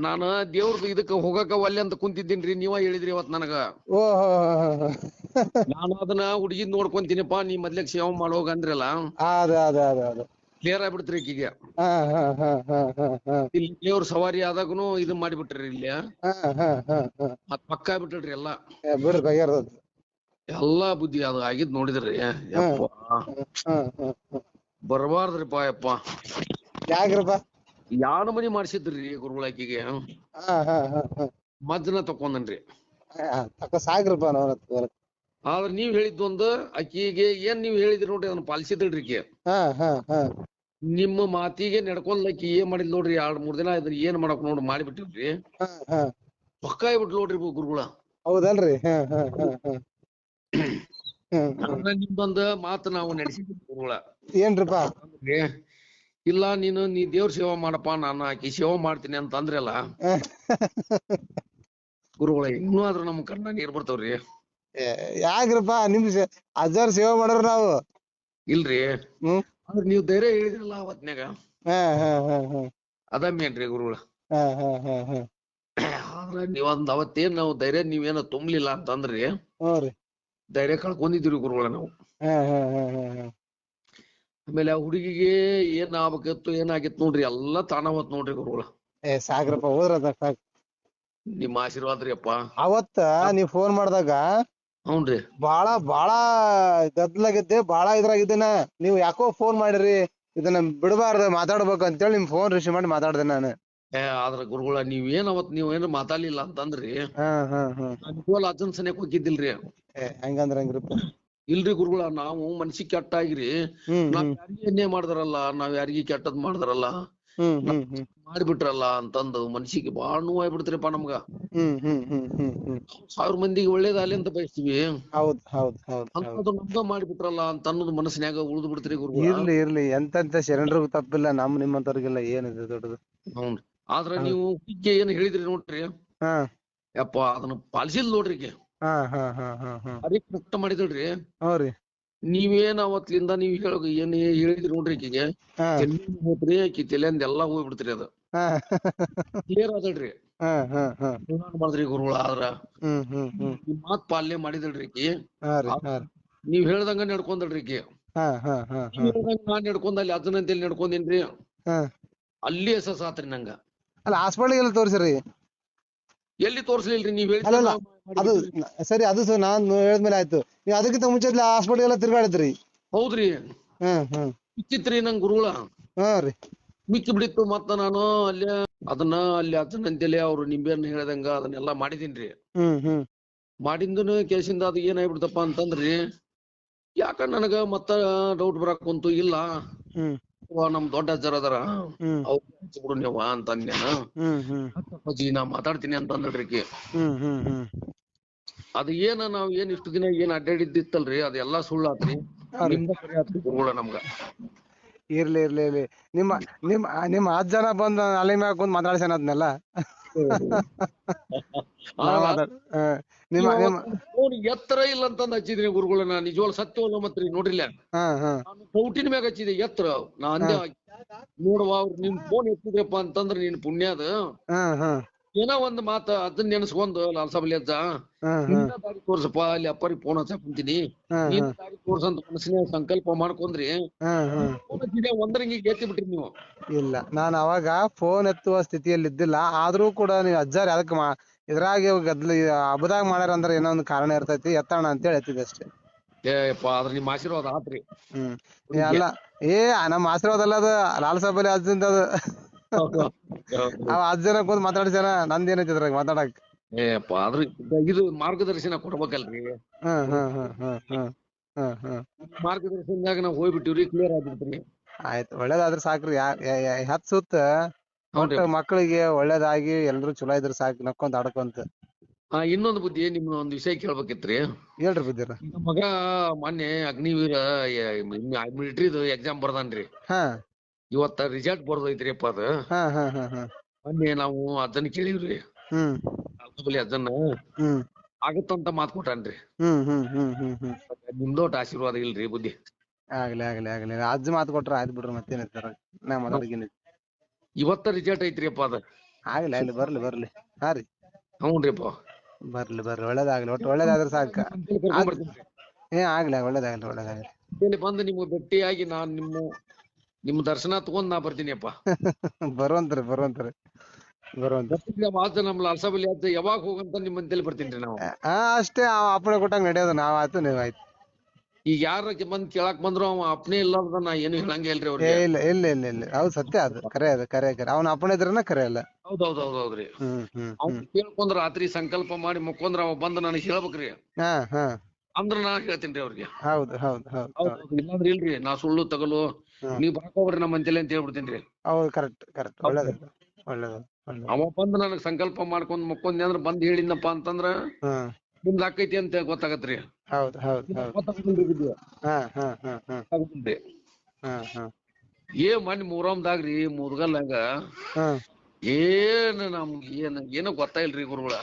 ನಾನ ದೇವ್ರದ್ದು ಇದಕ್ಕ ಹೋಗಾಕ ಒಲ್ಲೆ ಅಂತ ಕುಂತಿದ್ದೀನ್ರಿ, ನೀವ ಹೇಳಿದ್ರಿ ಇವತ್ ನನಗ. ಓಹೋ ನಾನು ಅದನ್ನ ಹುಡುಗಿದ್ ನೋಡ್ಕೊಂತೀನಿಪ್ಪ, ನೀ ಮೊದ್ಲಿಗೆ ಸೇವೆ ಮಾಡೋಗ ಅಂದ್ರಲ್ಲ, ಅದ ಅದ ಅದ ಅದ ಕ್ಲಿಯರ್ ಆಗ್ಬಿಡ್ತ್ರಿ ಈಕಿಗೆ. ಹಾ ಹಾ ಹಾ ಹಾ ಹಾ ಹಾ ಇಲ್ಲಿ ದೇವ್ರ ಸವಾರಿ ಆದಾಗನು ಇದು ಮಾಡಿಬಿಟ್ರಿ ಇಲ್ಲಿ, ಹಾ ಹಾ ಹಾ ಹಾ ಮತ್ ಪಕ್ಕ ಆಗ್ಬಿಟ್ರಿ ಎಲ್ಲಾ. ಬಿಡ್ರಿ ಬಗೆಹರ್ದತ್. ಎಲ್ಲಾ ಬುದ್ಧಿ ಅದು ಆಗಿದ್ ನೋಡಿದ್ರಿ. ಯಪ್ಪ ಬರ್ಬಾರ್ದ್ರಿಪ್ಪ ಯಪ್ಪ. ಯಾಕ್ರಪ್ಪ? ಯಾರು ಮನಿ ಮಾಡ್ಸಿದ್ರಿ ಗುರುಗಳಾಕಿಗೆ, ಹಾ ಹಾ ಹಾ ಹಾ ಮಜ್ಜನ ತಕೊಂಡನ್ರಿ. ತಕ್ಕ ಸಾಕ್ರಪ್ಪ ನಾವ್. ಆದ್ರ ನೀವ್ ಹೇಳಿದ್ದೊಂದು, ಆಕಿಗೆ ಏನ್ ನೀವ್ ಹೇಳಿದ್ರಿ ನೋಡ್ರಿ ಅದನ್ನ ಪಾಲಿಸಿದ್ರಿ ಈಕಿ. ಹಾ ಹಾ ಹಾ ನಿಮ್ಮ ಮಾತಿಗೆ ನಡ್ಕೊಂಡ್ಲಕ್ಕಿ ಏನ್ ಮಾಡಿದ್ ನೋಡ್ರಿ, 2-3 ದಿನ ಇದ್ರ ಏನ್ ಮಾಡಕ್ ನೋಡ್ರಿ ಮಾಡಿಬಿಟ್ಟಿವ್ರಿ. ಹಾ ಹಾ ಪಕ್ಕ ಆಗ್ಬಿಟ್ಲು ನೋಡ್ರಿ ಗುರುಗಳ. ಹೌದಲ್ರಿ? ಹಾ ಹಾ ಹಾ ಹಾ ನಿಮ್ದೊಂದು ಮಾತು ನಾವು ನಡೆಸಿದ್ವಿ ಗುರುಗಳ. ಏನ್ರಿಪ್ಪ? ಇಲ್ಲ ನೀ ದೇವ್ರ ಸೇವಾ ಮಾಡಪ್ಪ, ನಾನು ಆಕಿ ಸೇವಾ ಮಾಡ್ತೀನಿ ಅಂತ ಅಂದ್ರಲ್ಲ ಗುರುಗಳ. ಇನ್ನೂ ಆದ್ರೂ ನಮ್ ಕಣ್ಣ ನೀರ್ ಬರ್ತಾವ್ರಿ. ಯಾಕ್ರಪ್ಪ? ನಿಮ್ ಅಜ್ಜಾರ್ ಸೇವೆ ಮಾಡ್ರ ನಾವು. ಇಲ್ರಿ, ಆದ್ರ ನೀವ್ ಧೈರ್ಯ ಹೇಳಿದ್ರಲ್ಲ ಅವತ್ನ್ಯಾಗ, ಅದಮ್ಮೇನ್ರಿ ಗುರುಗಳ. ಆದ್ರ ನೀವೊಂದ್ ಅವತ್ತೇನ್ ನಾವು ಧೈರ್ಯ ನೀವೇನೋ ತುಂಬಲಿಲ್ಲ ಅಂತಂದ್ರಿ, ಧೈರ್ಯ ಕಳ್ಕೊಂಡಿದ್ರಿ ಗುರುಗಳ ನಾವು. ಆಮೇಲೆ ಆ ಹುಡುಗಿಗೆ ಏನ್ ಆಗ್ಬೇಕಿತ್ತು ಏನಾಗಿತ್ತು ನೋಡ್ರಿ, ಎಲ್ಲಾ ತಾನ ಹೋತ್ ನೋಡ್ರಿ ಗುರುಗಳ. ಸಾಕ್ರಪ್ಪ, ಹೋದ್ರ ಸಾಕ್. ನಿಮ್ಮ ಆಶೀರ್ವಾದ ರೀ ಅಪ್ಪ. ಅವತ್ತ ನೀವ್ ಫೋನ್ ಮಾಡ್ದಾಗ ಹ್ಞೂನ್ರಿ ಬಾಳ ಬಾಳ ಗದ್ಲಾಗಿದ್ದೆ, ಬಾಳ ಇದ್ರಾಗಿದ್ದೇನ. ನೀವ್ ಯಾಕೋ ಫೋನ್ ಮಾಡಿರಿ, ಇದನ್ನ ಬಿಡಬಾರ್ದು ಮಾತಾಡ್ಬೇಕು ಅಂತೇಳಿ ನಿಮ್ ಫೋನ್ ರಿಸೀವ್ ಮಾಡಿ ಮಾತಾಡ್ದೆ ನಾನು. ಆದ್ರ ಗುರುಗಳ ನೀವೇನು ಮಾತಾಡ್ಲಿಲ್ಲ ಅಂತಂದ್ರಿ, ನಿಜವಾಗ್ಲೂ ಅಜ್ಜನ್ ಸನಿಯಕ್ ಹೋಗಿದ್ದಿಲ್ರಿ. ಹಂಗಂದ್ರ ಹಂಗ್ರಿಪ್ಪ. ಇಲ್ರಿ ಗುರುಗಳ, ನಾವು ಮನ್ಸಿಗೆ ಕೆಟ್ಟಾಗಿರಿ ನಾವ್ ಯಾರಿಗಿ ಅನ್ಯಾಯ ಮಾಡ್ದಾರಲ್ಲ, ನಾವ್ ಯಾರಿಗಿ ಕೆಟ್ಟದ್ ಮಾಡ್ದಾರಲ್ಲ, ಮಾಡ್ಬಿಟ್ರಲ್ಲ ಅಂತಂದು ಮನ್ಸಿಗೆ ಬಾಳ ನೋವಾಗ್ಬಿಡ್ತ್ರಿಪ್ಪ ನಮ್ಗ. 1000 ಮಂದಿಗೆ ಒಳ್ಳೇದಾಗ್ಲಿ ಅಂತ ಬಯಸ್ತೀವಿ, ಅಂತದ್ದು ನಮ್ಗ ಮಾಡ್ಬಿಟ್ರಲ್ಲ ಅಂತ ಅನ್ನೋದು ಮನಸ್ಸಿನ್ಯಾಗ ಉಳ್ದು ಬಿಡ್ತ್ರಿ ಗುರುಗಳ. ಇರ್ಲಿ ಇರ್ಲಿ, ಎಂತೆಂತ ಶರಣರಿಗೂ ತಪ್ಪಿಲ್ಲ, ನಿಮ್ಮಂತವ್ರಿಗೆಲ್ಲ ಏನಿದೆ ದೊಡ್ಡದು. ಹ್ಞೂನ್ರಿ. ಆದ್ರ ನೀವು ಈಕೆ ಏನ್ ಹೇಳಿದ್ರಿ ನೋಡ್ರಿ, ಯಪ್ಪ ಅದನ್ನ ಪಾಲಿಸಿಲ್ ನೋಡ್ರಿ ಈಕೆ. ಅದಕ್ಕೆ ಮುಕ್ತ ಮಾಡಿದಳ್ರಿ. ನೀವೇನ್ ಅವತ್ಲಿಂದ ನೀವ್ ಏನ್ ಹೇಳಿದ್ರಿ ನೋಡ್ರಿ ಈಕಿಗೆ, ಹೋತ್ರಿ ಆಕಿ ತಲೆಯಿಂದ ಎಲ್ಲಾ ಹೋಗ್ಬಿಡ್ತ್ರಿ ಅದು. ಕ್ಲಿಯರ್ ಆದಳ್ರಿ ಮಾಡಿದ್ರಿ ಗುರುಗಳ. ಆದ್ರ ಮಾತ್ ಪಾಲನೆ ಮಾಡಿದಳ್ರಿ ಈಕಿ. ನೀವ್ ಹೇಳ್ದಂಗ ನಡ್ಕೊಂಡಳ್ರಿ ಈಕಿ. ನಾನ್ ನಡ್ಕೊಂಡ್ ಅಲ್ಲಿ ಅಜ್ಜನಂತೇಳಿ ನಡ್ಕೊಂಡೇನ್ರಿ, ಅಲ್ಲಿ ಎಸಸ್ ಆತ್ರಿ ನಂಗ. ಅಲ್ಲ ಹಾಸ್ಪಿಟಲ್ ತೋರ್ಸಿರಿ? ಎಲ್ಲಿ ತೋರ್ಸ್ಲಿಲ್ರಿ, ನೀವ್ ಹೇಳಿ. ಅದು ಸರಿ, ಅದು ನಾನ್ ಹೇಳಿದ್ಮೇಲೆ ಆಯ್ತು. ನೀವ್ ಅದಕ್ಕಿಂತ ಮುಂಚೆ ಹಾಸ್ಪಿಟಲ್ ಎಲ್ಲ ತಿರ್ಗಾಡಿದ್ರಿ? ಹೌದ್ರಿ, ಮಿಕ್ಕಿತ್ರಿ ನಂಗ್ ಗುರುಗಳ. ಮಿಕ್ಕಿ ಬಿಡಿತ್ತು. ಮತ್ತ ನಾನು ಅಲ್ಲಿ ಅಜ್ಜನಂತೇಳಿ ಅವ್ರು ನಿಂಬೆಹಣ್ಣು ಹೇಳ್ದಂಗ ಅದನ್ನೆಲ್ಲಾ ಮಾಡಿದೀನ್ರಿ. ಮಾಡಿಂದನು ಕೇಸಿಂದ ಅದು ಏನಾಗ್ಬಿಡ್ತಪ್ಪ ಅಂತಂದ್ರಿ, ಯಾಕ ನನಗ ಮತ್ತ ಡೌಟ್ ಬರಾಕ್ ಕುಂತು. ಇಲ್ಲ ನಮ್ ದೊಡ್ಡ ಅಜ್ಜಾರ್ ಅದಾರ, ಅವ್ರು ಬಿಡು ನೀವ ಅಂತ ಅಂದೇನ. ನಾ ಮಾತಾಡ್ತೀನಿ ಅಂತ ಅಂದ್ರಿ ಈಕಿ. ಅದ ನಾವ್ ಇಷ್ಟು ದಿನ ಅಡ್ಡಾಡಿದ್ದಿತ್ತಲ್ರಿ, ಅದೆಲ್ಲಾ ಸುಳ್ಳಾತ್ರಿ. ನಿಮ್ದ ಸರಿ ಆತ್ರಿ ಗುರುಗಳ ನಮ್ಗ. ಇರ್ಲಿ ಇರ್ಲಿ ಇರ್ಲಿ, ನಿಮ್ಮ ಅಜ್ಜನ ಬಂದ್ ಅಲೆ ಮ್ಯಾಗ ಕುಂತ್ ಮಾತಾಡ್ಸ್ಯಾನ ಅದನ್ನೆಲ್ಲ. ಎತ್ತರ ಇಲ್ಲ ಅಂತಂದ್ ಹಚ್ಚಿದ್ರಿ ಗುರುಗಳ. ನಾ ನಿಜವಾಗ್ಲೂ ಸತ್ಯವಲ್ಲ ಮತ್ರಿ ನೋಡ್ರಿಲ್ಲ, ಕೌಟಿನ ಮ್ಯಾಗ ಹಚ್ಚಿದೆ ಎತ್ತರ. ನಾ ಅಂದೆ, ನೋಡುವ ಅವ್ರು ನಿಮ್ ಫೋನ್ ಎತ್ತಿದ್ರಪ್ಪ ಅಂತಂದ್ರ ನೀನ್ ಪುಣ್ಯಾದ ಏನೋ ಒಂದ್ ಮಾತ ಅದನ್ನ ನೆನ್ಸ್ಕೊಂಡ್, ಲಾಲ್ಸಾಬಲಿ ಅಜ್ಜ ದಾರಿ ತೋರ್ಸಪ್ಪ, ಅಲ್ಲಿ ಅಪ್ಪರಿಗೆ ಫೋನ್ ಹಚ್ಚಕ್ ಕುಂತೀನಿ, ನೀನ್ ದಾರಿ ತೋರ್ಸಂತ ಮನಸ್ಸಿನ ಸಂಕಲ್ಪ ಮಾಡ್ಕೊಂಡ್ರಿ, ಒಂದ್ರಂಗಿ ಎತ್ತಿ ಬಿಟ್ರಿ ನೀವು. ಇಲ್ಲ, ನಾನ್ ಅವಾಗ ಫೋನ್ ಎತ್ತುವ ಸ್ಥಿತಿಯಲ್ಲಿ ಇದ್ದಿಲ್ಲ. ಆದ್ರೂ ಕೂಡ ನೀವ್ ಅಜ್ಜಾರ್ ಅದಕ್ ಇದ್ರಾಗ ಗದ್ಲ ಹಬ್ಬದಾಗ ಮಾಡ್ಯಾರ ಅಂದ್ರ ಏನೋ ಒಂದು ಕಾರಣ ಇರ್ತೈತಿ, ಎತ್ತಣ ಅಂತೇಳಿ ಎತ್ತಿದೆ ಅಷ್ಟೇ. ಆದ್ರ ನಿಮ್ ಆಶೀರ್ವಾದ ಆತ್ರಿ. ಅಲ್ಲ, ನಮ್ ಆಶೀರ್ವಾದ ಅಲ್ಲ, ಅದು ಲಾಲ್ಸಾಬಲಿ ಅಜ್ಜಂದ ಅದು. ಅವ ಅಜ್ಜನ ಕುಂತ್ ಮಾತಾಡ್ಸ್ಯಾನ, ನಂದೇನೈತಿ ಇದ್ರಾಗ ಮಾತಾಡಕ್. ಆದ್ರ ಇದು ಮಾರ್ಗದರ್ಶನ ಕೊಡ್ಬೇಕಲ್ರಿ. ಮಾರ್ಗದರ್ಶನದಾಗ ನಾವ್ ಹೋಗ್ಬಿಟ್ಟಿವ್ರಿ, ಕ್ಲಿಯರ್ ಆಗ್ಬಿಡ್ತೀರಿ. ಆಯ್ತು, ಒಳ್ಳೇದಾದ್ರ ಸಾಕ್ರಿ. ಹತ್ ಸುತ್ತ ಮಕ್ಕಳಿಗೆ ಒಳ್ಳೇದಾಗಿ ಎಲ್ರು ಚಲೋ ಇದ್ರ ಸಾಕ್, ನಕ್ಕೊಂತ ಆಡ್ಕೊಂತ. ಇನ್ನೊಂದು ಬುದ್ಧಿ, ನಿಮ್ನ ಒಂದ್ ವಿಷಯ ಕೇಳ್ಬೇಕಿತ್ರಿ. ಹೇಳ್ರಿ ಬುದ್ಧಿರ. ನಮ್ಮ ಮಗ ಮೊನ್ನೆ ಅಗ್ನಿವೀರ ಮಿಲಿಟರಿದು ಎಕ್ಸಾಮ್ ಬರ್ದಾನ್ರಿ. ಇವತ್ತ ರಿಸಲ್ಟ್ ಬರ್ದೈತ್ರಿಪ್ಪ ಅದ. ಮೊನ್ನೆ ನಾವು ಅಜ್ಜನ್ ಕೇಳಿವ್ರಿ, ಅಜ್ಜನ್ನ ಆಗತ್ತಂತ ಮಾತ್ ಕೊಟ್ಟಾನ್ರಿ. ನಿಮ್ದೋಟ್ ಆಶೀರ್ವಾದ ಇಲ್ರಿ ಬುದ್ಧಿ. ಆಗ್ಲಿ ಆಗ್ಲಿ ಆಗ್ಲಿ, ಅಜ್ಜ ಮಾತು ಕೊಟ್ರ ಆಯ್ತು ಬಿಡ್ರಿ, ಮತ್ತೇನೈತಿ ನಾ ಮಾತಾಡಕೇನೈತಿ. ಇವತ್ತ ರಿಸಲ್ಟ್ ಐತ್ರಿಪ್ಪ ಅದ. ಆಗ್ಲಿ ಆಗ್ಲಿ ಬರ್ಲಿ ಬರ್ಲಿ. ಹಾ ರೀ ಹ್ಞೂನ್ರಿಪ್ಪ. ಬರ್ಲಿ ಬರ್ಲಿ ಒಳ್ಳೇದಾಗ್ಲಿ ಒಟ್ಟು ಒಳ್ಳೇದಾದ್ರ ಸಾಕ. ಕರ್ಕೊಂಡ್ಬರ್ತೀನಿ. ಆಗ್ಲಿ ಒಳ್ಳೇದಾಗ್ಲಿ ಒಳ್ಳೇದಾಗ್ಲಿ. ಇಲ್ಲಿ ಬಂದು ನಿಮ್ಗೆ ಭೇಟಿಯಾಗಿ ನಾನ್ ನಿಮ್ಮ ದರ್ಶನ ತಗೊಂಡ್ ನಾ ಬರ್ತೀನಿಪ್ಪ. ಬರುವಂತ್ರಿ ಬರುವಂತ್ರಿ ಬರುವಂತ್ರಿ. ನಮ್ಮ ಲಾಲ್ಸಾಬಲ್ಲಿ ಆತ ಯಾವಾಗ ಹೋಗಂತ ನಿಮ್ಮಂತೇಳಿ ಬರ್ತೀನ್ರಿ ನಾವು. ಅಷ್ಟೇ ಅಪ್ಪಣೆ ಕೊಟ್ಟಂಗ್ ನಡೆಯೋದು. ನಾವ್ ಆಯ್ತು ನೀವ್ ಆಯ್ತು. ಈಗ ಯಾರ ಬಂದ್ ಕೇಳಾಕ್ ಬಂದ್ರು ಅವ ಅಪ್ನೇ ಇಲ್ಲಾರ್ದ ನಾ ಏನು ಹೇಳಂಗೆ ಇಲ್ರಿ ಏ ಅವ್ರಿಗೆ. ಇಲ್ಲ ಇಲ್ಲ ಇಲ್ಲ ಇಲ್ಲ ಹೌದ್ ಸತ್ಯ ಅದು ಕರೆ ಅದು ಕರೆ ಅವ್ನ ಅಪ್ಪಣೆ ಇದ್ರನ ಕರೆ ಅಲ್ಲ. ಹೌದ್ರಿ. ಅವ್ನು ಕೇಳ್ಕೊಂಡ್ರ ರಾತ್ರಿ ಸಂಕಲ್ಪ ಮಾಡಿ ಮುಕ್ಕೊಂದ್ರ ಅವ ಬಂದ್ ನನಗ್ ಹೇಳ್ಬೇಕ್ರಿ. ಅಂದ್ರ ನಾ ಹೇಳ್ತೇನ್ರಿ ಅವ್ರಿಗೆ. ಹೌದು ಹೌದು ಹೌದು. ಇಲ್ಲಾಂದ್ರ ಇಲ್ರಿ ನಾ ಸುಳ್ಳು ತಗಲು ನೀವ್ ಬರ್ಕೋಬ್ರಿ ನಮ್ಮ ಅಂತೇಳಿ ಅಂತ ಹೇಳ್ಬಿಡ್ತೇನ್ರಿ. ಹೌದು ಕರೆಕ್ಟ್ ಕರೆಕ್ಟ್ ಒಳ್ಳೇದು ಒಳ್ಳೇದು. ಅವ ಬಂದ್ ನನಗ್ ಸಂಕಲ್ಪ ಮಾಡ್ಕೊಂಡ್ ಮುಕ್ಕೊಂದ್ ಅಂದ್ರ ಬಂದ್ ಹೇಳಿದ್ನಪ್ಪ ಅಂತಂದ್ರ ನಿಮ್ದ್ ಆಕೈತಿ ಅಂತ ಗೊತ್ತಾಗತ್ರಿ. ಹೌದು ಹೌದು ಮೊನ್ನೆ ಮೂರಮ್ದಾಗ್ರಿ ಮುದ್ಗಲ್ನಾಗ ಏನ್ ನಮ್ಗ ಏನೋ ಗೊತ್ತಾಯಿಲ್ರಿ ಗುರುಗಳ.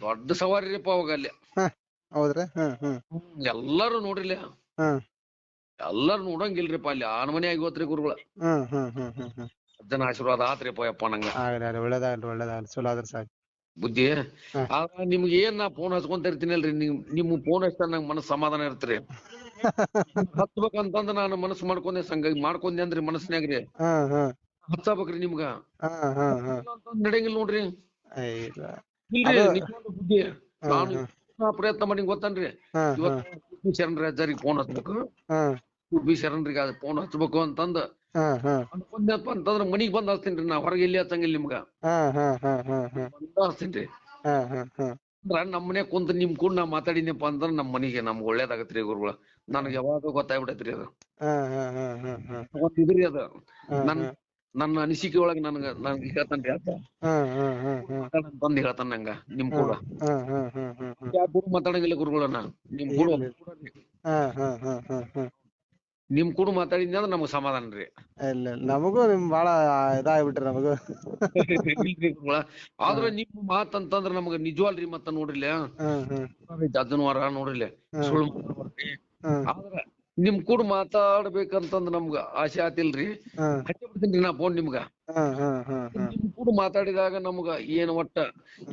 ದೊಡ್ಡ ಸವಾರಿರಿಪ್ಪ ಅವಾಗ ಅಲ್ಲಿ. ಹೌದ್ರಿ. ಎಲ್ಲಾರು ನೋಡ್ರಿಲ್ಲ ಎಲ್ಲಾರು ನೋಡಂಗಿಲ್ರಿಪ್ಪ ಅಲ್ಲಿ ಆನಮನೆ ಆಗಿವತ್ರಿ ಗುರುಗಳ. ಅಜ್ಜನ ಆಶೀರ್ವಾದ ಆತ್ರಿಪ್ಪ ಯಪ್ಪ ನಂಗ. ಒಳ್ಳೇದಾಗ್ಲಿ ಒಳ್ಳೇದಾಗ್ಲಿ ಚಲೋ ಆದ್ರ ಸಾಕು ಬುದ್ಧಿ. ಆದ್ರ ನಿಮ್ಗೆ ಏನ್ ನಾ ಫೋನ್ ಹಚ್ಕೊಂತ ಇರ್ತೀನಲ್ರಿ ನಿಮ್ ಫೋನ್ ಹಚ್ಚಿದ ನಂಗ್ ಮನಸ್ ಸಮಾಧಾನ ಇರ್ತ್ರಿ. ಹಚ್ಬೇಕಂತಂದ್ರ ನಾನು ಮನಸ್ಸು ಮಾಡ್ಕೊಂಡೆ ಅಂದ್ರಿ ಮನಸ್ಸಿನಾಗ್ರಿ ಹಚ್ಚಬೇಕ್ರಿ ನಿಮ್ಗ ನಡೆಯಂಗಿಲ್ಲ ನೋಡ್ರಿ. ಇಲ್ರಿ ಬುದ್ಧಿ ನಾನು ಪ್ರಯತ್ನ ಮಾಡಿ ಗೊತ್ತನ್ರಿ. ಇವತ್ತು ಶರಣರ ಅಜ್ಜರಿಗೆ ಫೋನ್ ಹಚ್ಬೇಕು, ಶರಣರಿಗೆ ಫೋನ್ ಹಚ್ಬೇಕು ಅಂತಂದ ಅನ್ಕೊಂಡ್ನಪ್ಪ ಅಂತಂದ್ರ ಮನಿಗ್ ಬಂದ್ ಹಚ್ತೀನ್ರಿ. ನಾ ಹೊರಗೆ ಎಲ್ಲಿ ಹಚ್ಚಂಗಿಲ್ಲ ನಿಮ್ಗ ಹಚ್ತೀನ್ರಿ. ಅಂದ್ರ ನಮ್ ಮನ್ಯಾಗ ಕುಂತ ನಿಮ್ ಕೂಡ ನಾ ಮಾತಾಡಿನಪ್ಪ ಅಂದ್ರ ನಮ್ ಮನಿಗೆ ನಮ್ಗ್ ಒಳ್ಳೇದಾಗತ್ರಿ ಗುರುಗಳ. ನನಗ್ ಯಾವಾಗ ಗೊತ್ತಾಗ್ಬಿಟ್ಟೈತ್ರಿ ಅದು. ಇದ್ರಿ ಅದ ನನ್ನ ಅನಿಸಿಕೆ ಒಳಗ ನನ್ಗೆ ಹೇಳ್ತಾನ್ರಿ ಆತ ಮಾತಾಡಂತಂದ್ ಹೇಳ್ತಾನ ನಂಗ. ನಿಮ್ ಕೂಡ ಮಾತಾಡಂಗಿಲ್ಲ ಗುರುಗಳನ್ನ. ನಿಮ್ ಕೂಡ ಮಾತಾಡಿದ್ನಿ ಅಂದ್ರ ನಮಗ್ ಸಮಾಧಾನ ರೀ. ಇಲ್ಲ ನಮಗೂ ನಿಮ್ ಬಾಳ ಇದಾಗ್ಬಿಟ್ರಿ ನಮಗೂ. ಆದ್ರ ನಿಮ್ ಮಾತಂತಂದ್ರ ನಮಗ ನಿಜವಲ್ರಿ. ಮತ್ತ ನೋಡ್ರಿಲ್ಲ ಜಜ್ಜನವಾರ ನೋಡ್ರಿಲ್ಲ ಸುಳ್ಳು ಮಾತಾಡ್ಬಾರ್ದ್ರಿ. ಆದ್ರ ನಿಮ್ ಕೂಡ ಮಾತಾಡ್ಬೇಕಂತಂದ್ ನಮ್ಗ ಆಸೆ ಆತಿಲ್ರಿ. ಹಚ್ಚಿ ಬಿಡ್ತೀನ್ರಿ ನಾ ಫೋನ್ ನಿಮ್ಗ. ನಿಮ್ ಕೂಡ ಮಾತಾಡಿದಾಗ ನಮ್ಗ ಏನ್ ಒಟ್ಟ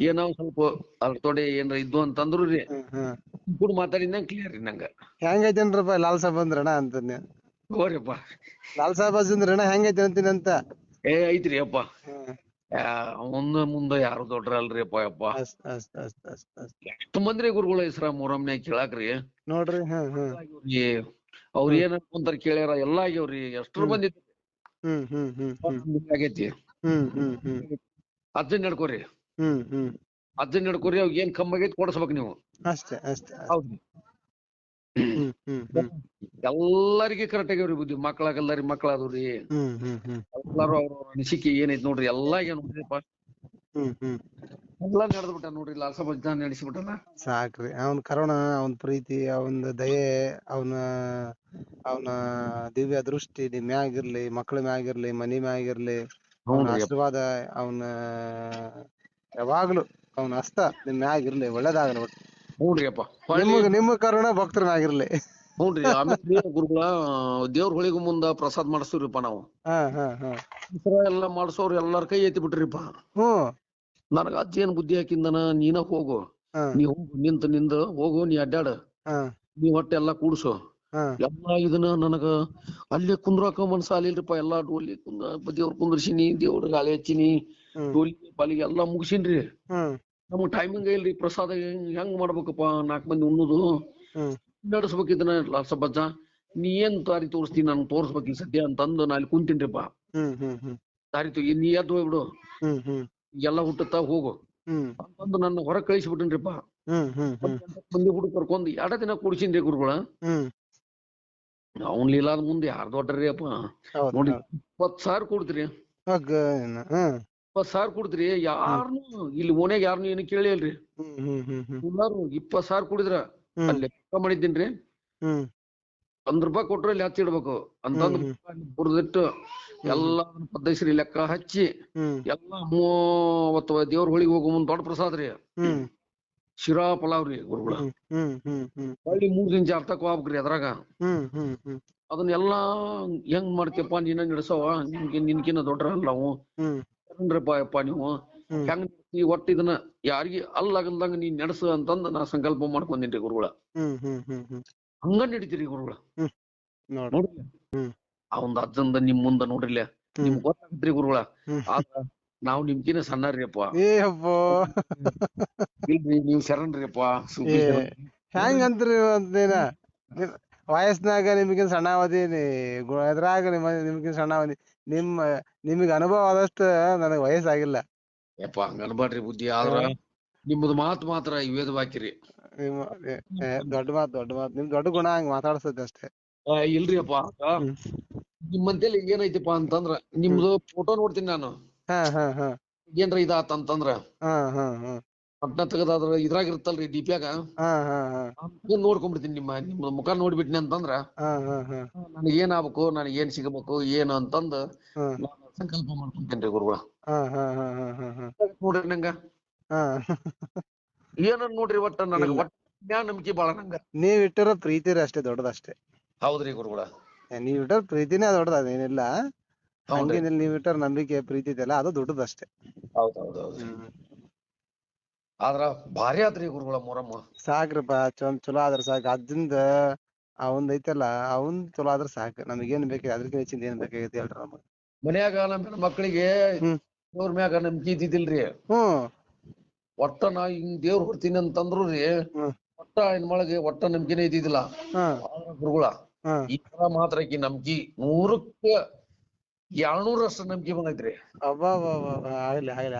ಏನೋ ಸ್ವಲ್ಪ ಅದ್ರ ತೊಡೆ ಏನ್ರ ಇದ್ದು ಅಂತಂದ್ರು ರೀ ನಿಮ್ ಕೂಡ ಮಾತಾಡಿದಂಗ ಕ್ಲಿಯರ್ ರೀ ನಂಗ. ಹೆಂಗೈತೇನ್ರಪ್ಪ ಲಾಲ್ ಸಾಬ್ ಅಂದ್ರಣ ಅಂತ ಹೋರಿಪ್ಪ ಲಾಲ್ ಸಾಬ್ ಅಂದ್ರಣ ಹೆಂಗೈತಿ ಅಂತೀನಿ ಅಂತ. ಐತ್ರಿ ಅಪ್ಪ. ಮುಂದ ಯಾರು ದೊಡ್ರ ಅಲ್ರಿ ಅಪ್ಪ ಯಪ್ಪ. ಎಷ್ಟು ಮಂದ್ರಿ ಗುರುಗಳ ಹೆಸ್ರ ಮೊಹರಂನ್ಯಾಗ ಕೇಳಾಕ್ರಿ ನೋಡ್ರಿ. ಅವ್ರ ಏನ್ ಅನ್ಕೊಂತಾರ ಕೇಳ್ಯಾರ ಎಲ್ಲಾ ಆಗ್ಯಾವ್ರಿ. ಎಷ್ಟ್ರ ಬಂದಿದ್ರಿ ಆಗೈತಿ. ಅಜ್ಜನ್ ನಡ್ಕೋರಿ ಅಜ್ಜನ್ ನಡ್ಕೋರಿ. ಅವ್ ಏನ್ ಕಮ್ಮಿ ಆಗೈತಿ ಕೊಡ್ಸ್ಬೇಕ್ ನೀವು ಅಷ್ಟೇ ಅಷ್ಟೇ. ಹೌದ್ರಿ. ಎಲ್ಲಾರಿಗಿ ಕರೆಕ್ಟ್ ಆಗ್ಯಾವ್ರಿ ಬುದ್ಧಿ. ಮಕ್ಳಾಗಲ್ಲಾರಿ ಮಕ್ಳಾದವ್ರಿ. ಎಲ್ಲಾರು ಅವ್ರ ಅನಿಸಿಕೆ ಏನೈತಿ ನೋಡ್ರಿ ಎಲ್ಲಾ ಏನ್ ನೋಡ್ರಿಪ್ಪ ಎಲ್ಲಾ ನಡೆದ್ಬಿಟ್ಟ ನೋಡ್ರಿ. ಲಾಲ್ ಸಾಬ್ ಅಜ್ಜ ನಡೆಸಿಬಿಟ್ಟನ. ಸಾಕ್ರಿ. ಅವನ್ ಕರುಣ, ಅವನ್ ಪ್ರೀತಿ, ಅವನ ದಯೆ, ಅವನ ದಿವ್ಯ ದೃಷ್ಟಿ ನಿಮ್ ಮ್ಯಾಗಿರ್ಲಿ, ಮಕ್ಳ ಮ್ಯಾಗಿರ್ಲಿ, ಮನಿ ಮ್ಯಾಗಿರ್ಲಿ. ಅವನ ಆಶೀರ್ವಾದ ಅವನ ಯಾವಾಗ್ಲೂ ಅವನ ಹಸ್ತ ನಿಮ್ ಮ್ಯಾಗಿರ್ಲಿ. ಒಳ್ಳೇದಾಗಲಿ ಒಟ್ಟು. ಹ್ಞೂನ್ರಿ ಅಪ್ಪ. ನಿಮ್ಮ ಕರುಣ ಭಕ್ತರ ಮ್ಯಾಗಿರ್ಲಿ. ಹ್ಞೂನ್ರಿ. ಆಮೇಲೆ ಗುರುಗಳ ದೇವ್ರ ಹೊಳಿಗೂ ಮುಂದ ಪ್ರಸಾದ್ ಮಾಡಿಸ್ತೀವ್ರಿಪ್ಪ ನಾವು. ಎಲ್ಲಾ ಮಾಡ್ಸೋರು ಎಲ್ಲಾರ ಕೈ ಎತ್ತಿ ಬಿಟ್ರಿಪ್ಪ. ನನಗ ಅಜ್ಜ ಏನ್ ಬುದ್ಧಿ ಹಾಕಿಂದನ ನೀನ ಹೋಗು, ನೀ ಹೋಗು ನಿಂದ ಹೋಗು, ನೀ ಅಡ್ಡಾಡ, ನೀ ಒಟ್ಟ ಎಲ್ಲಾ ಕೂಡ್ಸು ಎಲ್ಲಾ. ಇದನ್ನ ನನಗ ಅಲ್ಲೇ ಕುಂದ್ರಾಕ ಮನ್ಸ ಆಲಿಲ್ರಿಪ್ಪ. ಎಲ್ಲಾ ಡೋಲಿ ದೇವ್ರ ಕುಂದ್ರಸಿನಿ, ದೇವ್ರ ಗಾಳಿ ಹಚ್ಚಿನಿ, ಡೋಲಿ ಪಾಲಿಗೆ ಎಲ್ಲಾ ಮುಗಿಸಿನ್ರಿ. ನಮಗ್ ಟೈಮಿಂಗ್ ಇಲ್ರಿ. ಪ್ರಸಾದ ಹೆಂಗ್ ಮಾಡ್ಬೇಕಪ್ಪ? 4 ಮಂದಿ ಉಣ್ಣುದು ನಡೆಸ್ಬೇಕಿದನ. ಲಾಲ್ ಸಾಬ್ ಅಜ್ಜ ನೀ ಏನ್ ದಾರಿ ತೋರಿಸ್ತೀನಿ ನನ್ಗೆ ತೋರ್ಸ್ಬೇಕ್ ಈ ಸದ್ಯ ಅಂತಂದು ನಾ ಅಲ್ಲಿ ಕುಂತೀನ್ರಿಪ್ಪ. ದಾರಿ ನೀ ಎದ್ದು ಹೋಗ್ಬಿಡು, ಎಲ್ಲ ಹುಟ್ಟುತ್ತಾ ಹೋಗು ಅಂತಂದು ನನ್ನ ಹೊರಗ್ ಕಳಿಸಿಬಿಟ್ಟನ್ರಿಪ್ಪ. ಮಂದಿ ಹುಡುಗ ಕರ್ಕೊಂಡ್ 2 ದಿನ ಕೂಡ್ಸಿನ್ರಿ ಗುರುಗಳ. ಅವ್ನ್ ಲೀಲಾದ ಮುಂದೆ ಯಾರ್ ದೊಡ್ಡ್ರಿ ಅಪ್ಪ ನೋಡಿ. 20,000 ಕೊಡ್ತೀರಿ, 20,000 ಕೊಡ್ತೀರಿ. ಯಾರ್ನು ಇಲ್ಲಿ ಓಣ್ಯಾಗ ಯಾರ್ನು ಏನು ಕೇಳಿಲ್ರಿ. ಎಲ್ಲಾರು 20,000 ಕೊಡಿದ್ರ ಅಲ್ಲಿ ಲೆಕ್ಕ ಮಾಡಿದ್ದೀನ್ರಿ. 1 ರೂಪಾಯಿ ಕೊಟ್ರೆ ಅಲ್ಲಿ ಹಚ್ಚಿಡ್ಬೇಕು ಅಂತಂದು ಬುರ್ದಿಟ್ಟು ಎಲ್ಲಾ 15 ಲೆಕ್ಕ ಹಚ್ಚಿ ಎಲ್ಲಾ ಅವತ್ತು ದೇವ್ರ ಹೊಳಿಗೆ ಹೋಗೋ ಮುಂದ್ ದೊಡ್ಡ ಪ್ರಸಾದ್ ರೀ. ಶಿರಾ ಪಲಾವ್ ರೀ ಗುರುಗಳ. ಹೊಳ್ಳಿ 3 ದಿನ ಜಾರ್ತಕ್ ಹೋಗ್ಬೇಕ್ರಿ. ಅದ್ರಾಗ ಅದನ್ನೆಲ್ಲಾ ಹೆಂಗ್ ಮಾಡ್ತೀಯಪ್ಪ ನೀನ ನಡೆಸವ, ನಿನ್ಕಿನ್ನ ದೊಡ್ಡ್ರ ಅಲ್ಲ ನಾವು ಶರಣ್ರಪ್ಪ ಯಪ್ಪ ನೀವು ಹೆಂಗ್ ಒಟ್ಟ ಇದನ್ನ ಯಾರಿಗಿ ಅಲ್ಲಾಗಲ್ದಂಗ ನೀ ನಡೆಸು ಅಂತಂದ ನಾ ಸಂಕಲ್ಪ ಮಾಡ್ಕೊಂಡೇನ್ರಿ ಗುರುಗಳ. ಹಂಗ ನಡೀತೀರಿ ಗುರುಗಳ. ನೋಡ್ರಿ ಅವಂದ ಅಜ್ಜಂದ ನಿಮ್ ಮುಂದ ನೋಡ್ರಿಲ್ಲ ನಿಮ್ಗ್ ಗೊತ್ತಾಗತ್ರಿ ಗುರುಗಳ. ಆದ್ರ ನಾವ್ ನಿಮ್ಕಿನ ಸಣ್ಣರ್ರಿಯಪ್ಪ. ಇಲ್ರಿ ನೀವ್ ಶರಣ್ರಿಯಪ್ಪ. ಹೆಂಗಂತ್ರಿ ಅಂತೇನ ವಯಸ್ಸಿನಾಗ ನಿಮ್ಗಿನ್ ಸಣ್ಣ ಅವಧೀನಿ, ಎದ್ರಾಗ ನಿಮ್ಗಿನ್ ಸಣ್ಣ ಅವಧಿ. ನಿಮಗ್ ಅನುಭವ ಆದಷ್ಟ ನನಗ್ ವಯಸ್ಸಾಗಿಲ್ಲ ಯಪ್ಪ. ಹಂಗ ಅನ್ಬಾಡ್ರಿ ಬುದ್ಧಿ. ಆದ್ರ ನಿಮ್ದು ಮಾತ್ರ ಇವೇದ ಬಾಕಿರಿ. ದೊಡ್ಡ ಮಾತು ನಿಮ್ ದೊಡ್ಡ ಗುಣ ಹಂಗ ಮಾತಾಡ್ಸತ್ ಅಷ್ಟೇ. ಇಲ್ರಿ ಅಪ್ಪ. ನಿಮ್ಮಂತೇಲಿ ಏನೈತಿಪ್ಪ ಅಂತಂದ್ರ ನಿಮ್ದು ಫೋಟೋ ನೋಡ್ತೀನಿ ನಾನು. ಏನ್ರ ಇದಾತಂತಂದ್ರ ಪಟ್ನ ತೆಗದಾದ್ರ ಇದ್ರಾಗ ಇರ್ತಲ್ರಿ ಡಿಪಿಯಾಗ ನೋಡ್ಕೊಂಡ್ಬಿಡ್ತೀನಿ. ನಿಮ್ಮ ಮುಖ ನೋಡ್ಬಿಟ್ನಿ ಅಂತಂದ್ರ ನನಗ್ ಏನ್ ಆಗ್ಬೇಕು, ನನಗ್ ಏನ್ ಸಿಗಬೇಕು ಏನು ಅಂತಂದು ಸಂಕಲ್ಪ ಮಾಡ್ಕೊಂತೇನ್ರಿ ಗುರುಗಳ. ನೋಡ್ರಿ ನಂಗ ಏನನ್ ನೋಡ್ರಿ ಒಟ್ಟ ನನಗ ನಂಬಿಕೆ ಬಾಳ ನಂಗ. ನೀವ್ ಇಟ್ಟಿರೋ ಪ್ರೀತಿ ಅಷ್ಟೇ ದೊಡ್ಡದಷ್ಟೇ. ಹೌದ್ರಿ ಗುರುಗಳ. ನೀವ್ ಇಟ್ಟರ ಪ್ರೀತಿನೇ ದೊಡ್ಡದ, ಅದೇನಿಲ್ಲ. ಹಂಗೇನಿಲ್ಲ, ನೀವ್ ಇಟ್ಟರ ನಂಬಿಕೆ ಪ್ರೀತಿ ಇದೆಯಲ್ಲ ಅದು ದೊಡ್ಡದಷ್ಟೇ. ಹೌದೌದೌದು. ಆದ್ರ ಭಾರಿ ಆತ್ರಿ ಗುರುಗಳ ಮೊರಮ್ಮ. ಸಾಕ್ರಪ್ಪ, ಚಲೋ ಆದ್ರ ಸಾಕ್. ಅಜ್ಜಂದ ಅವಂದ್ ಐತಲ್ಲ ಅವಂದ್ ಚಲೋ ಆದ್ರ ಸಾಕ್. ನಮಗೇನ್ ಬೇಕು, ಅದ್ರಕಿಂತ ಹೆಚ್ಚಿಂದ ಏನ್ ಬೇಕಾಗೈತಿ ಹೇಳ್ರಿ ನಮಗ. ಮನ್ಯಾಗ ನಮ್ಮ ಮಕ್ಕಳಿಗೆ ದೇವ್ರ ಮ್ಯಾಗ ನಂಬಿಕೆ ಇದ್ದಿದ್ದಿಲ್ರಿ. ಒಟ್ಟ ನಾ ಹಿಂಗ್ ದೇವ್ರ ಹೊಡ್ತೀನಿ ಅಂತಂದ್ರು ರೀ ಒಟ್ಟ ಹೆಣ್ಮಳಗೆ ಒಟ್ಟ ನಂಬಿಕೆನೇ ಇದ್ದಿದ್ದಿಲ್ಲ ಗುರುಗಳ. ಈ ತರ ಮಾತ್ರ ಆಕಿ ನಂಬಿಕೆ 100ಕ್ಕೆ 200ರಷ್ಟು ನಂಬಿಕೆ ಬಂದೈತ್ರಿ. ಆಗ್ಲಿ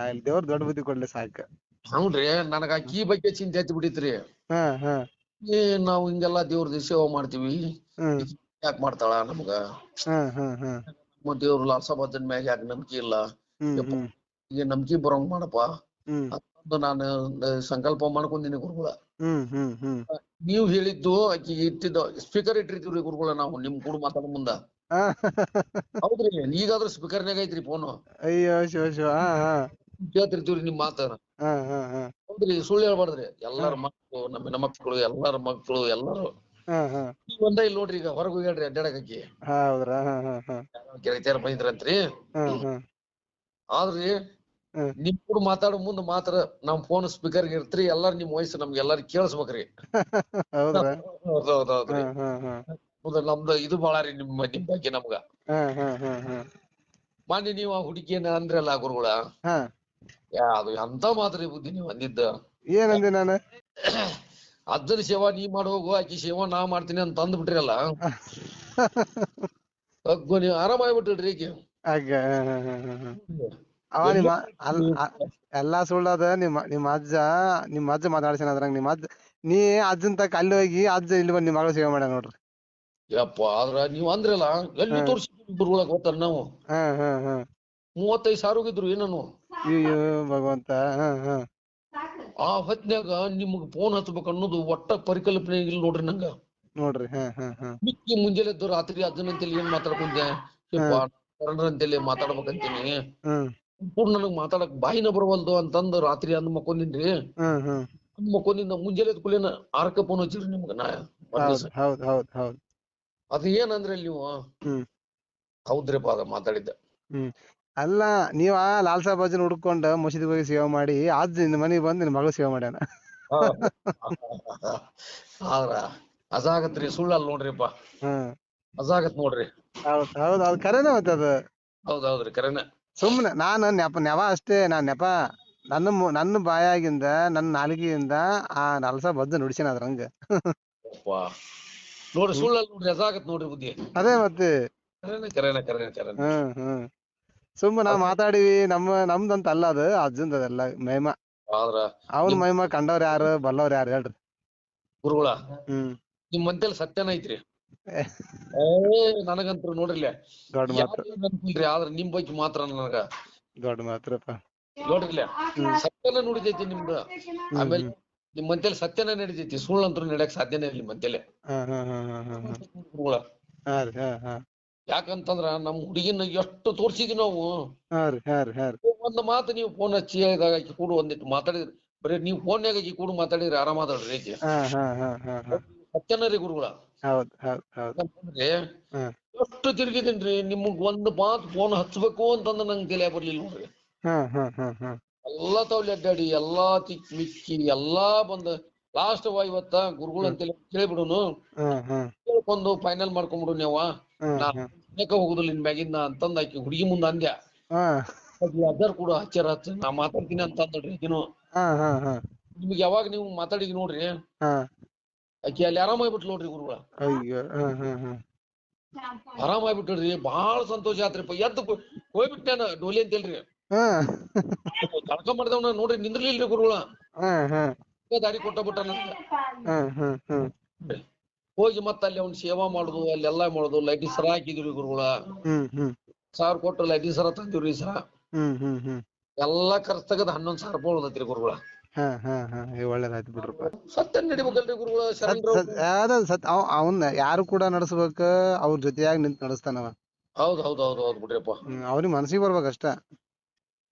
ದೇವ್ರ ದೊಡ್ಡ ಬುದ್ಧಿ ಕೊಡ್ಲಿ ಸಾಕ. ಹೌದ್ರಿ. ನನಗ ಆಕಿ ಬಗ್ಗೆ ಚಿಂತೆ ಹತ್ತಿ ಬಿಟ್ಟಿತ್ರಿ. ನಾವ್ ಹಿಂಗೆಲ್ಲಾ ದೇವ್ರ ಸೇವೆ ಮಾಡ್ತೀವಿ, ಯಾಕೆ ಮಾಡ್ತಾಳ ನಮ್ಗ, ದೇವ್ರ ಲಾಲ್ಸಾಬಾದನ್ ಮ್ಯಾಗ ಯಾಕೆ ನಂಬಿಕೆ ಇಲ್ಲ, ಈಗ ನಂಬಿಕೆ ಬರೋಂಗ್ ಮಾಡಪ್ಪ ಅಂತ ನಾನು ಸಂಕಲ್ಪ ಮಾಡ್ಕೊಂದಿನಿ ಗುರುಗಳ. ನೀವ್ ಹೇಳಿದ್ದು ಆಕಿ ಇಟ್ಟಿದ್ದ ಸ್ಪೀಕರ್ ಇಟ್ಟಿರ್ತೀವ್ರಿ ಗುರುಗಳ ನಾವು ನಿಮ್ ಕೂಡ ಮಾತಾಡೋ ಮುಂದ. ಹೌದ್ರಿ, ಈಗಾದ್ರೂ ಸ್ಪೀಕರ್ನಾಗ ಐತ್ರಿ ಫೋನ್. ಅಯ್ಯೋ ಶಿವ ಕೇಳ್ತಿರ್ತೀವ್ರಿ ನಿಮ್ ಮಾತ. ಹೌದ್ರಿ, ಸುಳ್ಳು ಹೇಳ್ಬಾರ್ದ್ರಿ. ಎಲ್ಲಾರ ಮಕ್ಳು, ನಮ್ಮ ಮಕ್ಕಳು, ಎಲ್ಲಾರ ಮಕ್ಳು ಎಲ್ಲಾರು ಒಂದ. ಇಲ್ಲಿ ನೋಡ್ರಿ, ಈಗ ಹೊರಗೆ ಹೋಗ್ಯಾಡ್ರಿ ಅಡ್ಡಾಡಕಿ. ಗೆಳತಿಯರ್ ಬಂದಿದ್ರಂತ್ರಿ. ಆದ್ರಿ ನಿಮ್ ಕೂಡ ಮಾತಾಡೋ ಮುಂದ್ ಮಾತ್ರ ನಮ್ ಫೋನ್ ಸ್ಪೀಕರ್ ಇರ್ತ್ರಿ. ಎಲ್ಲಾರು ನಿಮ್ ವಾಯ್ಸ್ ನಮ್ಗೆ ಎಲ್ಲಾರು ಕೇಳಿಸ್ಬೇಕ್ರಿ. ಹೌದೌದ್ರಿ. ನಮ್ದು ಇದು ಬಾಳ ರೀ ನಿಮ್ ಬಗ್ಗೆ ನಮ್ಗ. ಮೊನ್ನೆ ನೀವ್ ಆ ಹುಡುಗಿಯನ್ನ ಅಂದ್ರಲ್ಲ ಗುರುಗಳ, ಅದು ಎಂತ ಮಾತ್ರಿ ಬುದ್ಧಿ ನೀವ್ ಅಂದಿದ್ದ. ಏನಂದೆ ನಾನು? ಅಜ್ಜನ ಸೇವಾ ನೀ ಮಾಡಿ ಹೋಗು, ಆಕಿ ಸೇವಾ ನಾ ಮಾಡ್ತೀನಿ ಅಂತ ಅಂದ್ಬಿಟ್ರಲ್ಲ. ನೀವ್ ಆರಾಮಾಗ್ಬಿಟ್ರಿ ಈಕಿ. ಎಲ್ಲಾ ಸುಳ್ಳದ. ನಿಮ್ಮ ಅಜ್ಜ ಮಾತಾಡ್ಸೇನ ಅದ್ರಂಗ. ನಿಮ್ಮ ಅಜ್ಜ ನೀ ಅಜ್ಜನ್ ತಕ್ಕ ಅಲ್ಲಿ ಹೋಗಿ ಅಜ್ಜ ಇಲ್ಲಿ ಬಂದ್ ನಿಮ್ ಮಗಳು ಸೇವೆ ಮಾಡ್ಯಾನ ನೋಡ್ರಿ. ಯಪ್ಪ, ಆದ್ರ ನೀವ್ ಅಂದ್ರಲ್ಲ ಎಲ್ಲಿ ತೋರ್ಸಿದ್ವಿ ಗುರುಗಳಾಗ ಗೊತ್ತಾರ ನಾವು. 35,000 ಹೋಗಿದ್ರು ಏನನು. ಅಯ್ಯೋ ಭಗವಂತ. ಆ ಹೊತ್ನ್ಯಾಗ ನಿಮ್ಗ್ ಫೋನ್ ಹಚ್ಬೇಕ ಅನ್ನೋದು ಒಟ್ಟ ಪರಿಕಲ್ಪನೆ ಇಲ್ಲ ನೋಡ್ರಿ ನಂಗ. ನೋಡ್ರಿ ಮಿಕ್ಕಿ ಮುಂಜಾನೆ ಎದ್ದು ರಾತ್ರಿ ಅಜ್ಜನಂತೇಳಿ ಏನ್ ಮಾತಾಡ್ಕೊಂಡೆ, ಅಂತೇಳಿ ಮಾತಾಡ್ಬೇಕಂತೀನಿ. ನನಗ್ ಮಾತಾಡಕ್ ಬಾಯಿನ ಬರವಲ್ದು ಅಂತಂದು ರಾತ್ರಿ ಅಂದ್ ಮಕ್ಕೊಂದಿನ್ರಿ. ಮಕ್ಕೊಂದಿಂದ ಮುಂಜಾನೆ ಕುಲೇನ 6ಕ್ಕೆ ಫೋನ್ ಹಚ್ಚಿರಿ ನಿಮ್ಗ. ಅದ ಏನಂದ್ರೆ ನೀವು ಹೌದ್ರಿಪ್ಪ ಅದ ಮಾತಾಡಿದ್ದ. ಅಲ್ಲ, ನೀವ ಲಾಲ್ಸಾಬ್ ಅಜ್ಜನ್ ಹುಡ್ಕೊಂಡ ಮಸೀದಿಗೆ ಹೋಗಿ ಸೇವೆ ಮಾಡಿ ಅಜ್ಜ ನಿನ್ ಮನೆಗ್ ಬಂದ್ ನಿನ್ ಮಗಳು ಸೇವೆ ಮಾಡ್ಯಾನ. ಆದ್ರ ಅಜಾಗತ್ರಿ, ಸುಳ್ಳಲ್ ನೋಡ್ರಿಪ್ಪ. ಅಜಾಗತ್ ನೋಡ್ರಿ. ಹೌದ್ ಕರೆನ ಮತ್ತೆ ಅದು. ಹೌದೌದ್ರಿ, ಕರೆನ. ಸುಮ್ನೆ ನಾನು ನೆವ ಅಷ್ಟೇ. ನಾನ್ ನೆಪ ನನ್ನ ಬಾಯಾಗಿಂದ ನನ್ನ ನಾಲಿಗೆಯಿಂದ ಆ ಲಾಲ್ಸಾಬ್ ಅಜ್ಜ ನುಡಿಸಿನ ಅದ್ರಂಗ. ನೋಡ್ರಿ, ಸುಳ್ಳಲ್ ನೋಡ್ರಿ, ಅಜಾಗತ್ ನೋಡ್ರಿ ಬುದ್ಧಿ. ಅದೇ ಮತ್ತೆ ಸುಮ್ಮ ನಾವ್ ಮಾತಾಡಿವಿ. ನಮ್ದಂತ ಅಲ್ಲ ಅದು, ಅಜ್ಜಂದ ಅದೆಲ್ಲ ಮಹಿಮಾ. ಅವನ್ ಮಹಿಮಾ ಕಂಡವ್ರ ಯಾರು, ಬಲ್ಲವ್ರ ಯಾರು ಹೇಳ್ರಿ ಗುರುಗಳ. ನಿಮ್ ಮಂತೇಲಿ ಸತ್ಯನ ಐತ್ರಿ. ನನಗಂತೂ ನೋಡ್ರಿಲ್ಲ ದೊಡ್ಡ ಮಾತು. ಆದ್ರ ನಿಮ್ ಬಗ್ಗೆ ಮಾತ್ರ ನನಗ ದೊಡ್ಡ ಮಾತ್ರಪ್ಪ. ನೋಡ್ರಿಲ್ಲ, ಸತ್ಯನ ನುಡಿತೈತಿ ನಿಮ್ದು. ಆಮೇಲೆ ನಿಮ್ ಮಂತೇಲಿ ಸತ್ಯನ ನಡಿತೈತಿ, ಸುಳ್ಳಂತೂ ನಡ್ಯಕ್ ಸಾಧ್ಯನೇ ಇಲ್ಲ ನಿಮ್ ಮಂತೇಲಿ. ಯಾಕಂತಂದ್ರ ನಮ್ ಹುಡುಗಿನ ಎಷ್ಟು ತೋರ್ಸಿದ್ವಿ ನಾವು. ಒಂದ್ ಮಾತು ನೀವು ಫೋನ್ ಹಚ್ಚಿ ಆಕಿ ಕೂಡ ಒಂದಿಟ್ಟು ಮಾತಾಡಿದ್ರಿ. ಬರೀ ನೀವ್ ಫೋನ್ಯಾಗ ಆಕಿ ಕೂಡ ಮಾತಾಡಿದ್ರಿ, ಆರಾಮಾದ್ರಿ ಆಕಿ. ಸತ್ಯನ ರೀ ಗುರುಗಳ. ಎಷ್ಟು ತಿರ್ಗಿದೀನ್ರಿ, ನಿಮಗ್ ಒಂದ್ ಮಾತು ಫೋನ್ ಹಚ್ಬೇಕು ಅಂತಂದ ನಂಗೆ ತಲೆ ಬರ್ಲಿಲ್ಲ ನೋಡ್ರಿ. ಎಲ್ಲಾ ತವಲಿ ಅಡ್ಡಾಡಿ ಎಲ್ಲಾ ತಿಕ್ಕಿ ಮಿಕ್ಕಿ ಎಲ್ಲಾ ಬಂದ ಲಾಸ್ಟ್ ಇವತ್ತ ಗುರುಗಳು ಅಂತೇಳಿ ಕೇಳ್ಬಿಡುನು ಕೇಳ್ಕೊಂಡು ಫೈನಲ್ ಮಾಡ್ಕೊಂಡ್ಬಿಡು ನೀವ ಹೋಗುದಿಲ್ಲ ನಿನ್ ಮ್ಯಾಗಿಂದ ಅಂತಂದ ಆಕಿ ಹುಡುಗಿ ಮುಂದ ಅಂದ್ಯ ಅದರ್ ಕೂಡ ಹಚ್ಚಾರ ನಾ ಮಾತಾಡ್ತೀನಿ ಅಂತ ಅಂದ್ರಿ ಆಕಿನು ನಿಮ್ಗೆ ಯಾವಾಗ ನೀವು ಮಾತಾಡಿದ್ ನೋಡ್ರಿ ಆಕಿ ಅಲ್ಲಿ ಆರಾಮಾಗ್ಬಿಟ್ಲು ನೋಡ್ರಿ ಗುರುಗಳ ಆರಾಮಾಗ್ಬಿಟ್ರಿ ಬಾಳ ಸಂತೋಷ ಆತ್ರಿಪ್ಪ ಎದ್ದು ಹೋಗ್ಬಿಟ್ಟಾನ ಡೋಲಿ ಅಂತೇಳ್ರಿ ಕಳ್ಕ ಮಾಡ್ದವ್ನ ನೋಡ್ರಿ ನಿಂದ್ರಲಿಲ್ರಿ ಗುರುಗಳ ದಾರಿ ಕೊಟ್ಟಬಿಟ್ಟ ಹೋಗಿ ಮತ್ತ ಅಲ್ಲಿ ಅವ್ನ ಸೇವಾ ಮಾಡುದು ಅಲ್ಲೆಲ್ಲಾ ಮಾಡುದು ಲೈಟಿಂಗ್ ಸರ ಹಾಕಿದ್ರಿ ಗುರುಗಳ 1000 ಕೊಟ್ಟು ಲೈಟಿಂಗ್ ಸರ ತಂದಿವ್ರಿ ಸರ ಎಲ್ಲಾ ಖರ್ಚ್ ತಗದ್ 11,000 ರೂಪಾಯಿ ಉಳ್ದೈತ್ರಿ ಗುರುಗಳ ಒಳ್ಳೇದಾಯ್ತು ಬಿಡ್ರಪ್ಪ ಸತ್ಯ ನಡಿಬೇಕಲ್ರಿ ಗುರುಗಳ ಅವನ್ ಯಾರು ಕೂಡ ನಡ್ಸ್ಬೇಕ ಅವ್ರ ಜೊತೆಯಾಗಿ ನಿಂತ್ ನಡೆಸ್ತಾನವ ಹೌದ್ ಬಿಡ್ರಿಪ್ಪ ಅವ್ನಿಗೆ ಮನಸ್ಸಿಗೆ ಬರ್ಬೇಕಷ್ಟ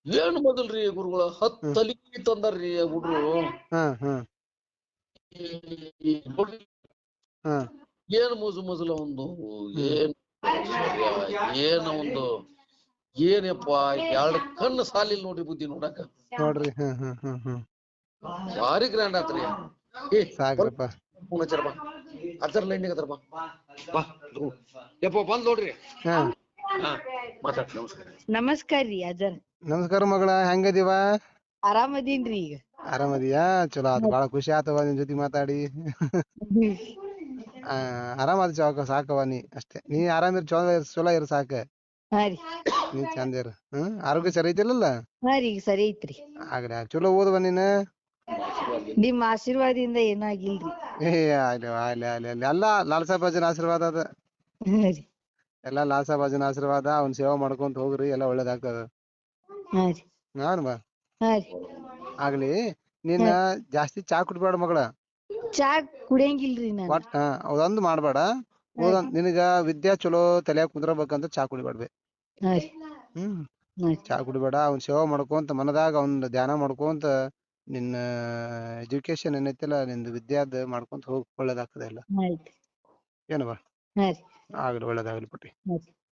ಏನ್ ಮೊದಲ್ರಿ ಗುರುಗಳ 10 ತಲಿ ತಂದಾರ್ರಿ ಹುಡ್ರು ಏನ್ ಮೊದಲ ಒಂದು ಏನ ಒಂದು ಏನಪ್ಪ 2 ಕಣ್ಣು ಸಾಲಿಲ್ ನೋಡ್ರಿ ಬುದ್ಧಿ ನೋಡಾಕ ನೋಡ್ರಿ ಭಾರಿ ಗ್ರ್ಯಾಂಡ್ ಆತ್ರಿ ಸಾಕ್ರಪ್ಪ ಅಚ್ಚರ್ ಲೈನ್ ಯಪ್ಪ ಬಂದ್ ನೋಡ್ರಿ ನಮಸ್ಕಾರ ರೀ ಅಜ್ಜರ್. ನಮಸ್ಕಾರ ಮಗಳ, ಹೆಂಗದಿವ? ಆರಾಮದೀನ್ರಿ ಈಗ. ಆರಾಮದಿಯಾ? ಚಲೋ ಆತ್, ಬಾಳ ಖುಷಿ ಆತವ ನಿನ್ ಜೊತೆ ಮಾತಾಡಿ. ಆರಾಮದ ಸಾಕವ ನೀ ಅಷ್ಟೇ. ನೀ ಆರಾಮಿರ್ ಚಲೋ ಇರ್ ಸಾಕ. ನೀ ಚಂದ ಇರ್. ಆರೋಗ್ಯ ಸರಿ ಐತಿಲ್ಲ? ಈಗ ಸರಿ ಐತ್ರಿ. ಆಗ್ಲಿ ಚಲೋ ಓದವ ನೀನ್. ನಿಮ್ ಆಶೀರ್ವಾದದಿಂದ ಏನೂ ಆಗಿಲ್ರಿ. ಆಗ್ಲಿ ಎಲ್ಲಾ ಲಾಲ್ ಸಾಹೇಬ್ ಅಜ್ಜನ ಆಶೀರ್ವಾದ ಅದ. ಎಲ್ಲಾ ಲಾಲ್ ಸಾಹೇಬ್ ಅಜ್ಜನ ಆಶೀರ್ವಾದ. ಅವ್ನ ಸೇವಾ ಮಾಡ್ಕೊಂತ ಹೋಗ್ರಿ, ಎಲ್ಲಾ ಒಳ್ಳೇದಾಗ್ತದ. ಆಗ್ಲಿ. ನೀನ್ ಜಾಸ್ತಿ ಚಾ ಕುಡ್ಬೇಡ ಮಗಳ. ಚಾ ಕುಡಿಯಂಗಿಲ್ರಿ ನಾನು. ಅದೊಂದು ಮಾಡ್ಬೇಡ. ನಿನಗ ವಿದ್ಯಾ ಚಲೋ ತಲ್ಯಾಗ ಕುಂದ್ರಬೇಕಂತ ಚಾ ಕುಡಿಬೇಡ್ಬೆ. ಚಾ ಕುಡಿಬೇಡ. ಅವ್ನ ಸೇವಾ ಮಾಡ್ಕೊಂತ ಮನದಾಗ ಅವ್ನ ಧ್ಯಾನ ಮಾಡ್ಕೊಂತ ನಿನ್ನ ಎಜುಕೇಶನ್ ಏನೈತಿಲ್ಲ, ನಿಂದ ವಿದ್ಯಾದ ಮಾಡ್ಕೊಂತ ಹೋಗ್, ಒಳ್ಳೇದಾಗ್ತದೆ ಎಲ್ಲ. ಏನವಾ? ಆಗ್ಲಿ, ಒಳ್ಳೇದಾಗ್ಲಿ ಪುಟ್ಟಿ.